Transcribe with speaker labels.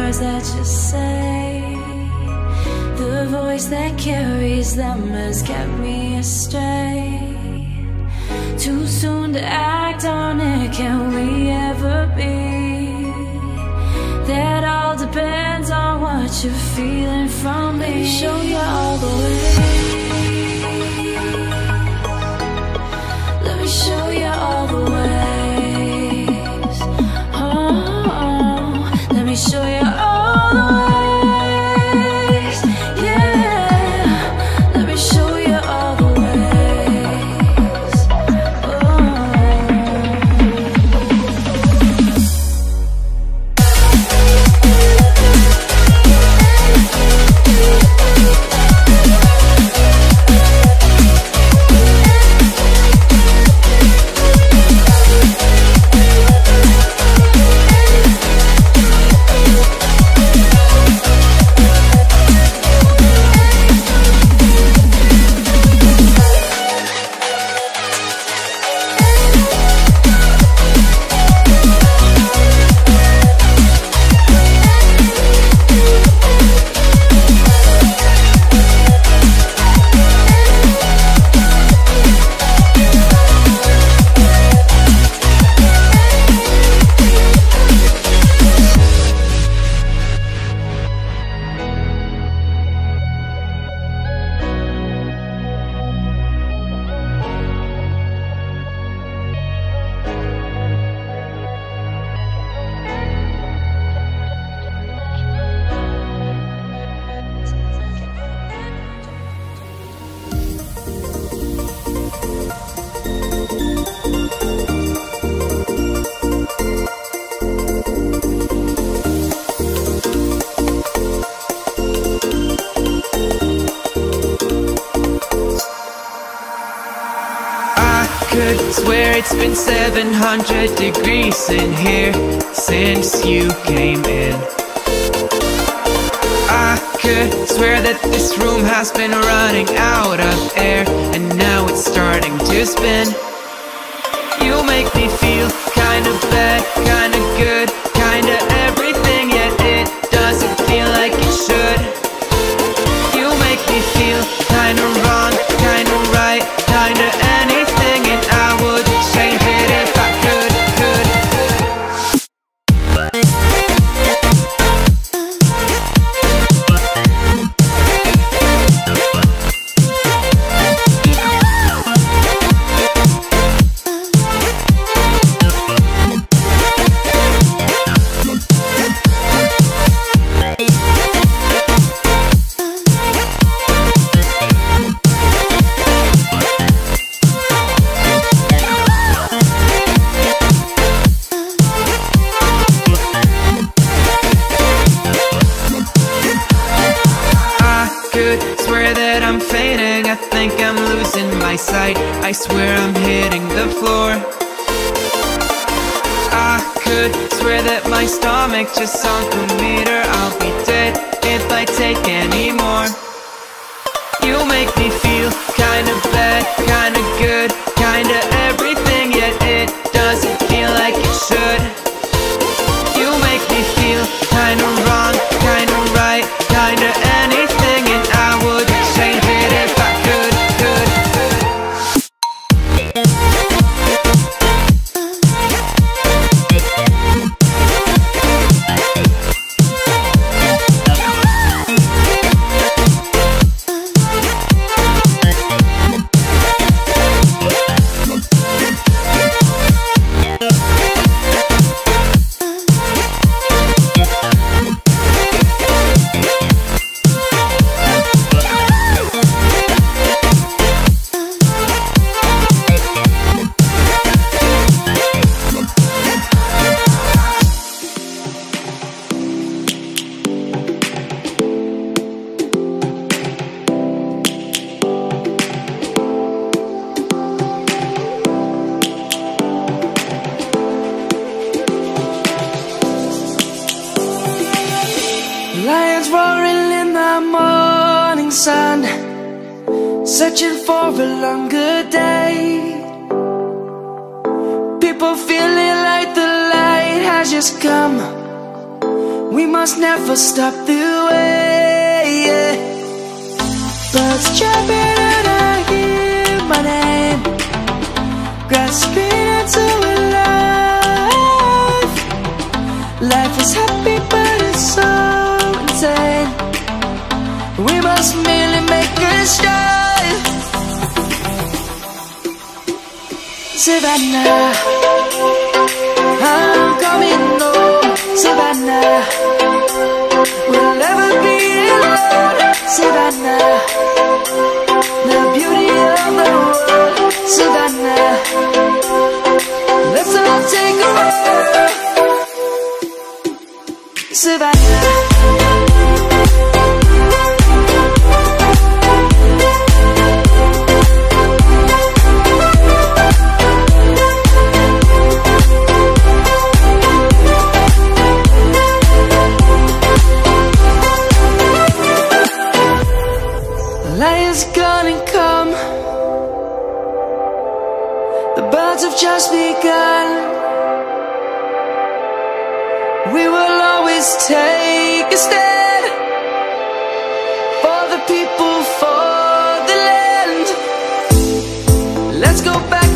Speaker 1: words that you say, the voice that carries them has kept me astray. Too soon to act on it, can we ever be? That all depends on what you're feeling from me. Let me show you all the way. Let me show you all the ways. Oh, let me show you all the ways. Yeah, let me show you all the ways. Oh.
Speaker 2: Swear it's been 700 degrees in here since you came in. I could swear that this room has been running out of air, and now it's starting to spin. You make me feel kinda bad, kinda good, kinda everything, yet it doesn't feel like it should. You make me feel kinda wrong, kinda right, kinda anything, and I would change it if I could. Swear that I'm fainting, I think I'm losing my sight, I swear I'm hitting the floor. I could swear that my stomach just sunk a meter, I'll be dead if I take any more. You make me feel kinda bad, kinda good, kinda everything, yet it doesn't feel like it should. You make me feel kinda wrong, kinda right, kinda anything, and I would change it if I could.
Speaker 3: Lions roaring in the morning sun, searching for a longer day. People feeling like the light has just come. we must never stop the way, yeah. Birds chirping and I hear my name, grasping into a life. Life is happy but it's so insane. We must merely make a start. Savannah, I'm coming home. Savannah, we'll never be alone. Savannah, the beauty of the world. Savannah, let's all take a walk. Savannah, lion's gonna come. The birds have just begun. We will always take a stand for the people, for the land. Let's go back